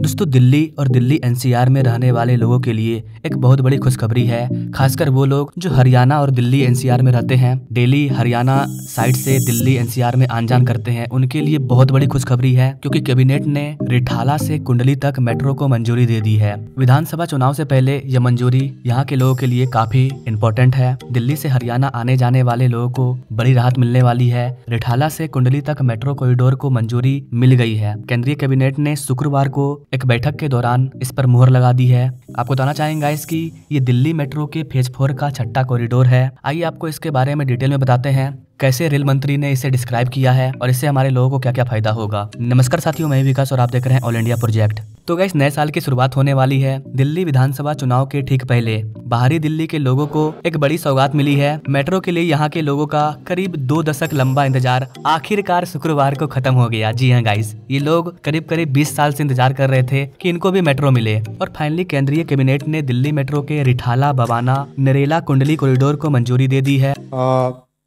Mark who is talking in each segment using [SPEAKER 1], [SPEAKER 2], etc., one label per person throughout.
[SPEAKER 1] दोस्तों दिल्ली और दिल्ली एनसीआर में रहने वाले लोगों के लिए एक बहुत बड़ी खुशखबरी है। खासकर वो लोग जो हरियाणा और दिल्ली एनसीआर में रहते हैं, डेली हरियाणा साइड से दिल्ली एनसीआर में आन जान करते हैं, उनके लिए बहुत बड़ी खुशखबरी है क्योंकि कैबिनेट ने रिठाला से कुंडली तक मेट्रो को मंजूरी दे दी है। विधानसभा चुनाव से पहले यह मंजूरी यहाँ के लोगों के लिए काफी इम्पोर्टेंट है। दिल्ली से हरियाणा आने जाने वाले लोगों को बड़ी राहत मिलने वाली है। रिठाला से कुंडली तक मेट्रो कॉरिडोर को मंजूरी मिल गई है। केंद्रीय कैबिनेट ने शुक्रवार को एक बैठक के दौरान इस पर मुहर लगा दी है। आपको बताना चाहेंगे गाइस कि ये दिल्ली मेट्रो के फेज 4 का छठा कॉरिडोर है। आइए आपको इसके बारे में डिटेल में बताते हैं, कैसे रेल मंत्री ने इसे डिस्क्राइब किया है और इससे हमारे लोगों को क्या क्या फायदा होगा। नमस्कार साथियों, मैं विकास और आप देख रहे हैं ऑल इंडिया प्रोजेक्ट। तो गाइस, नए साल की शुरुआत होने वाली है। दिल्ली विधानसभा चुनाव के ठीक पहले बाहरी दिल्ली के लोगों को एक बड़ी सौगात मिली है। मेट्रो के लिए यहाँ के लोगों का करीब 2 दशक लंबा इंतजार आखिरकार शुक्रवार को खत्म हो गया। जी हाँ गाइस, ये लोग करीब 20 साल से इंतजार कर रहे थे कि इनको भी मेट्रो मिले और फाइनली केंद्रीय कैबिनेट ने दिल्ली मेट्रो के रिठाला, बवाना, नरेला, कुंडली कॉरिडोर को मंजूरी दे दी है।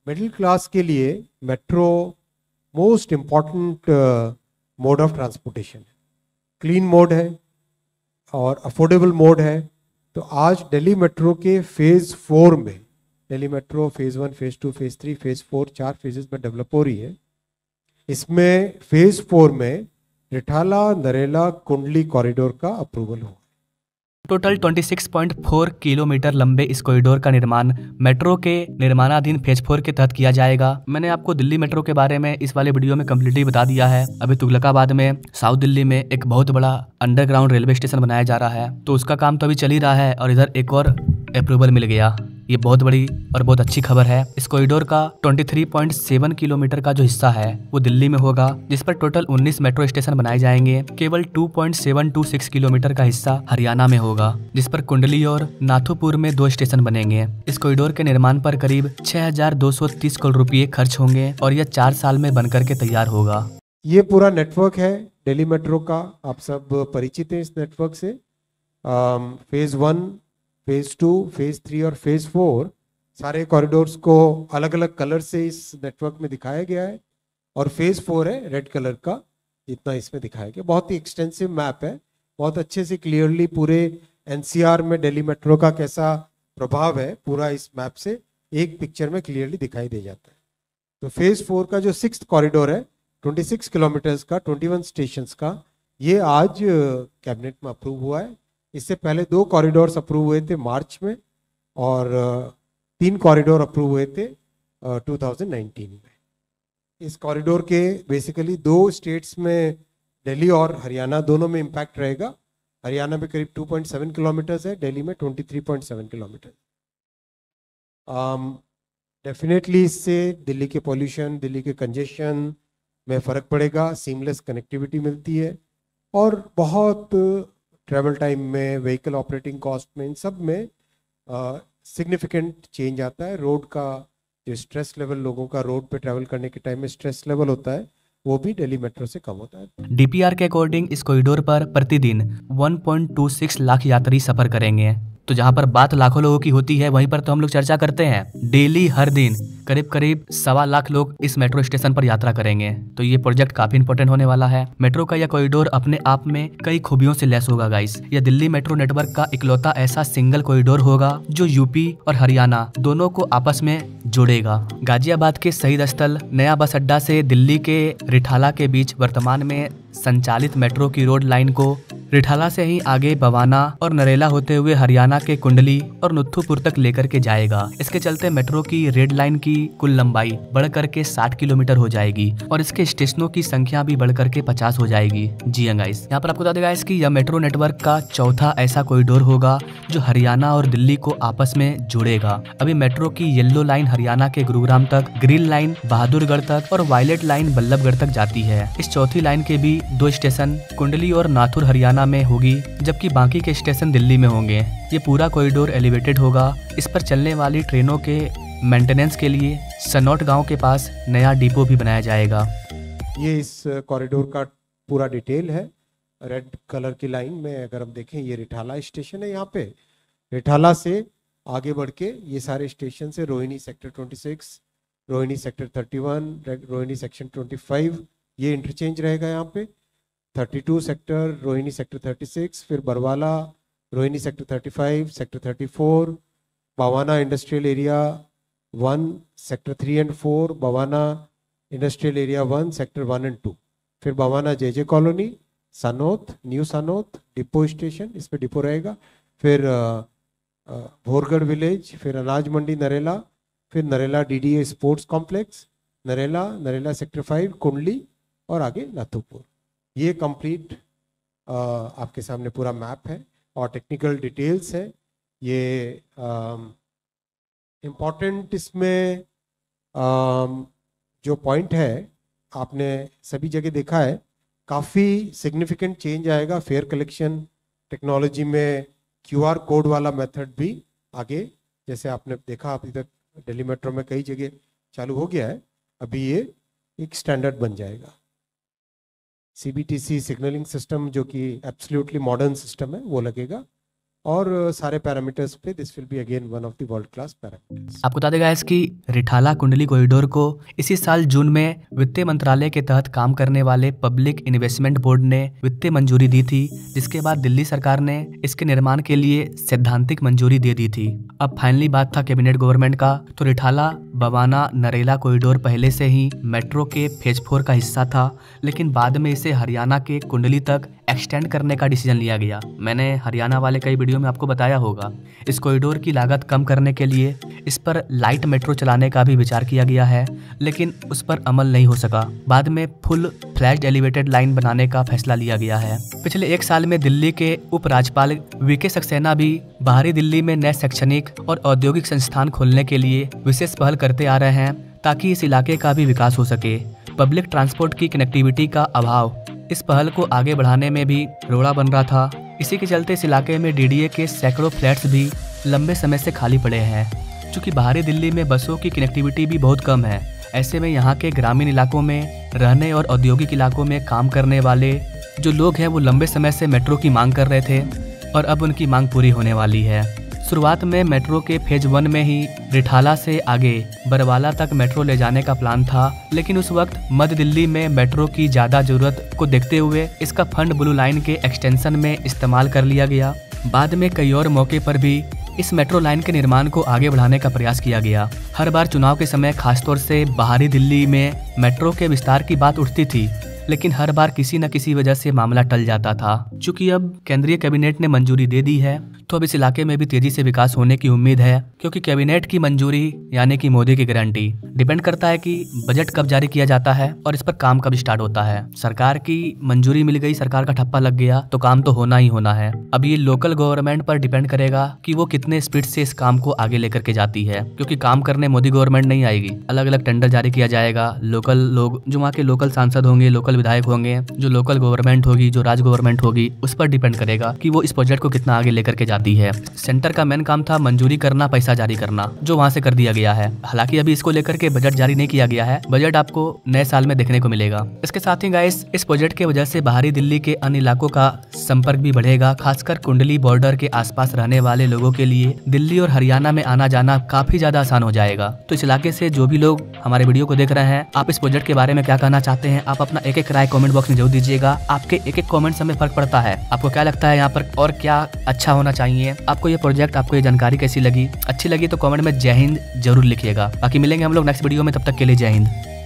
[SPEAKER 2] मिडिल क्लास के लिए metro most important mode of transportation है, क्लीन मोड है और अफोर्डेबल मोड है। तो आज दिल्ली मेट्रो के फेज़ 4 में, Delhi metro phase 1, phase 2, phase 3, phase 4 4 phases में डेवलप हो रही है। इसमें फेज़ 4 में रिठाला, नरेला, कुंडली कॉरिडोर का अप्रूवल हुआ।
[SPEAKER 1] टोटल 26.4 किलोमीटर लंबे इस कॉरिडोर का निर्माण मेट्रो के निर्माणाधीन फेज 4 के तहत किया जाएगा। मैंने आपको दिल्ली मेट्रो के बारे में इस वाले वीडियो में कम्प्लीटली बता दिया है। अभी तुगलकाबाद में साउथ दिल्ली में एक बहुत बड़ा अंडरग्राउंड रेलवे स्टेशन बनाया जा रहा है, तो उसका काम तो अभी चल ही रहा है और इधर एक और अप्रूवल मिल गया। ये बहुत बड़ी और बहुत अच्छी खबर है। इस कॉरिडोर का 23.7 किलोमीटर का जो हिस्सा है वो दिल्ली में होगा, जिस पर टोटल 19 मेट्रो स्टेशन बनाए जाएंगे। केवल 2.726 किलोमीटर का हिस्सा हरियाणा में होगा, जिस पर कुंडली और नाथुपुर में 2 स्टेशन बनेंगे। इस कॉरिडोर के निर्माण पर करीब 6,230 करोड़ रुपए खर्च होंगे और यह 4 साल में बनकर के तैयार होगा।
[SPEAKER 2] ये पूरा नेटवर्क है दिल्ली मेट्रो का, आप सब परिचित हैं इस नेटवर्क से। फेज़ 1, फेज़ 2, फेज़ 3 और फेज़ 4 सारे कॉरिडोर्स को अलग अलग कलर से इस नेटवर्क में दिखाया गया है और फेज़ 4 है रेड कलर का, इतना इसमें दिखाया गया। बहुत ही एक्सटेंसिव मैप है, बहुत अच्छे से क्लियरली पूरे एनसीआर में दिल्ली मेट्रो का कैसा प्रभाव है पूरा इस मैप से एक पिक्चर में क्लियरली दिखाई दे जाता है। तो फेज़ 4 का जो 6th कॉरिडोर है 26 किलोमीटर्स का, 21 स्टेशंस का, ये आज कैबिनेट में अप्रूव हुआ है। इससे पहले 2 कॉरिडोर्स अप्रूव हुए थे मार्च में और 3 कॉरिडोर अप्रूव हुए थे 2019 में। इस कॉरिडोर के बेसिकली 2 स्टेट्स में, दिल्ली और हरियाणा दोनों में इम्पैक्ट रहेगा। हरियाणा में करीब 2.7 किलोमीटर्स है, दिल्ली में 23.7 किलोमीटर। डेफिनेटली इससे दिल्ली के पॉल्यूशन, दिल्ली के कंजेशन में फ़र्क पड़ेगा, सीमलेस कनेक्टिविटी मिलती है और बहुत ट्रैवल टाइम में, व्हीकल ऑपरेटिंग कॉस्ट में, इन सब में सिग्निफिकेंट चेंज आता है। रोड का जो स्ट्रेस लेवल, लोगों का रोड पे ट्रैवल करने के टाइम में स्ट्रेस लेवल होता है, वो भी दिल्ली मेट्रो से कम होता है।
[SPEAKER 1] डीपीआर के अकॉर्डिंग इस कॉरिडोर पर प्रतिदिन 1.26 लाख यात्री सफर करेंगे। तो जहाँ पर बात लाखों लोगों की होती है, वहीं पर तो हम लोग चर्चा करते हैं। डेली हर दिन करीब 1.25 लाख लोग इस मेट्रो स्टेशन पर यात्रा करेंगे। तो ये प्रोजेक्ट काफी इंपॉर्टेंट होने वाला है। मेट्रो का यह कॉरिडोर अपने आप में कई खूबियों से लैस होगा गाइस। यह दिल्ली मेट्रो नेटवर्क का इकलौता ऐसा सिंगल कॉरिडोर होगा जो यूपी और हरियाणा दोनों को आपस में जोड़ेगा। गाजियाबाद के शहीद स्थल नया बस अड्डा से दिल्ली के रिठाला के बीच वर्तमान में संचालित मेट्रो की रोड लाइन को रिठाला से ही आगे बवाना और नरेला होते हुए हरियाणा के कुंडली और नुत्थुपुर तक लेकर के जाएगा। इसके चलते मेट्रो की रेड लाइन की कुल लंबाई बढ़कर के 60 किलोमीटर हो जाएगी और इसके स्टेशनों की संख्या भी बढ़कर के 50 हो जाएगी। जी हाँ गाइस, यहाँ पर आपको बता देगा कि यह मेट्रो नेटवर्क का चौथा ऐसा कॉरिडोर होगा जो हरियाणा और दिल्ली को आपस में जोड़ेगा। अभी मेट्रो की येलो लाइन हरियाणा के गुरुग्राम तक, ग्रीन लाइन बहादुरगढ़ तक और वायलेट लाइन बल्लभगढ़ तक जाती है। इस चौथी लाइन के भी 2 स्टेशन कुंडली और नाथुर हरियाणा में होगी, जबकि बाकी के स्टेशन दिल्ली में होंगे। ये पूरा कॉरिडोर एलिवेटेड होगा। इस पर चलने वाली ट्रेनों के मेंटेनेंस के लिए सनौट गांव के पास नया डिपो भी बनाया जाएगा।
[SPEAKER 2] ये इस कॉरिडोर का पूरा डिटेल है। रेड कलर की लाइन में अगर हम देखें, ये रिठाला स्टेशन है। यहाँ पे रिठाला से आगे बढ़ के ये सारे स्टेशन है, Rohini sector 26, Rohini sector 31, Rohini section 25, ये इंटरचेंज रहेगा यहाँ पे। 32 सेक्टर, रोहिणी सेक्टर 36, फिर Barwala, Rohini sector 35, sector 34, Bawana industrial area 1, sector 3 and 4, Bawana industrial area 1, sector 1 and 2, फिर Bawana JJ colony, Sanoth, new Sanoth, depot station, इस पे डिपो रहेगा, फिर भोरगढ़ विलेज, फिर अनाज मंडी नरेला, फिर Narela DDA sports complex, Narela sector 5, कुंडली और आगे नाथुपुर। ये कंप्लीट आपके सामने पूरा मैप है और टेक्निकल डिटेल्स है। ये इम्पॉर्टेंट इसमें जो पॉइंट है आपने सभी जगह देखा है, काफ़ी सिग्निफिकेंट चेंज आएगा फेयर कलेक्शन टेक्नोलॉजी में। क्यूआर कोड वाला मेथड भी आगे, जैसे आपने देखा अभी तक दिल्ली मेट्रो में कई जगह चालू हो गया है, अभी ये एक स्टैंडर्ड बन जाएगा। सीबीटीसी सिग्नलिंग सिस्टम जो कि एब्सोल्युटली मॉडर्न सिस्टम है वो लगेगा और सारे पैरामीटर्स पे this will be again one of the world class parameters.
[SPEAKER 1] आपको बता देगा इसकी रिठाला कुंडली कॉरिडोर को इसी साल जून में वित्त मंत्रालय के तहत काम करने वाले पब्लिक इन्वेस्टमेंट बोर्ड ने वित्तीय मंजूरी दी थी, जिसके बाद दिल्ली सरकार ने इसके निर्माण के लिए सैद्धांतिक मंजूरी दे दी थी। अब फाइनली बात था कैबिनेट गवर्नमेंट का, तो रिठाला बवाना नरेला कॉरिडोर पहले से ही मेट्रो के फेज 4 का हिस्सा था, लेकिन बाद में इसे हरियाणा के कुंडली तक एक्सटेंड करने का डिसीजन लिया गया। मैंने हरियाणा वाले कई वीडियो में आपको बताया होगा। इस कॉरिडोर की लागत कम करने के लिए इस पर लाइट मेट्रो चलाने का भी विचार किया गया है, लेकिन उस पर अमल नहीं हो सका। बाद में फुल फ्लैश्ड एलिवेटेड लाइन बनाने का फैसला लिया गया है। पिछले 1 साल में दिल्ली के उपराज्यपाल वीके सक्सेना भी बाहरी दिल्ली में नए शैक्षणिक और औद्योगिक संस्थान खोलने के लिए विशेष पहल करते आ रहे हैं, ताकि इस इलाके का भी विकास हो सके। पब्लिक ट्रांसपोर्ट की कनेक्टिविटी का अभाव इस पहल को आगे बढ़ाने में भी रोड़ा बन रहा था। इसी के चलते इस इलाके में डीडीए के सैकड़ों फ्लैट्स भी लंबे समय से खाली पड़े हैं। चूँकि बाहरी दिल्ली में बसों की कनेक्टिविटी भी बहुत कम है, ऐसे में यहाँ के ग्रामीण इलाकों में रहने और औद्योगिक इलाकों में काम करने वाले जो लोग हैं वो लंबे समय से मेट्रो की मांग कर रहे थे और अब उनकी मांग पूरी होने वाली है। शुरुआत में मेट्रो के फेज 1 में ही रिठाला से आगे बरवाला तक मेट्रो ले जाने का प्लान था, लेकिन उस वक्त मध्य दिल्ली में मेट्रो की ज़्यादा जरूरत को देखते हुए इसका फंड ब्लू लाइन के एक्सटेंशन में इस्तेमाल कर लिया गया। बाद में कई और मौके पर भी इस मेट्रो लाइन के निर्माण को आगे बढ़ाने का प्रयास किया गया। हर बार चुनाव के समय खासतौर से बाहरी दिल्ली में मेट्रो के विस्तार की बात उठती थी, लेकिन हर बार किसी न किसी वजह से मामला टल जाता था। चूंकि अब केंद्रीय कैबिनेट ने मंजूरी दे दी है, तो अब इस इलाके में भी तेजी से विकास होने की उम्मीद है, क्योंकि कैबिनेट की मंजूरी यानी कि मोदी की गारंटी डिपेंड करता है कि बजट कब जारी किया जाता है और इस पर काम कब स्टार्ट होता है। सरकार की मंजूरी मिल गई, सरकार का ठप्पा लग गया तो काम तो होना ही होना है। अब ये लोकल गवर्नमेंट पर डिपेंड करेगा कि वो कितने स्पीड से इस काम को आगे लेकर के जाती है, क्योंकि काम करने मोदी गवर्नमेंट नहीं आएगी। अलग अलग टेंडर जारी किया जाएगा, लोकल लोग जो वहाँ के लोकल सांसद होंगे, लोकल विधायक होंगे, जो लोकल गवर्नमेंट होगी, जो राज्य गवर्नमेंट होगी, उस पर डिपेंड करेगा कि वो इस प्रोजेक्ट को कितना आगे लेकर के जाती है। सेंटर का मेन काम था मंजूरी करना, पैसा जारी करना, जो वहाँ से कर दिया गया है। हालांकि अभी इसको लेकर के बजट जारी नहीं किया गया है, बजट आपको नए साल में देखने को मिलेगा। इसके साथ ही गाइस, इस प्रोजेक्ट के वजह से बाहरी दिल्ली के अन्य इलाकों का संपर्क भी बढ़ेगा। खासकर कुंडली बॉर्डर के आसपास रहने वाले लोगों के लिए दिल्ली और हरियाणा में आना जाना काफी ज्यादा आसान हो जाएगा। तो इस इलाके से जो भी लोग हमारे वीडियो को देख रहे हैं, आप इस प्रोजेक्ट के बारे में क्या कहना चाहते हैं, आप अपना एक राय कमेंट बॉक्स में जरूर दीजिएगा। आपके एक कमेंट से हमें फर्क पड़ता है। आपको क्या लगता है यहाँ पर और क्या अच्छा होना चाहिए? आपको ये प्रोजेक्ट, आपको ये जानकारी कैसी लगी? अच्छी लगी तो कमेंट में जय हिंद जरूर लिखिएगा। बाकी मिलेंगे हम लोग नेक्स्ट वीडियो में, तब तक के लिए जय हिंद।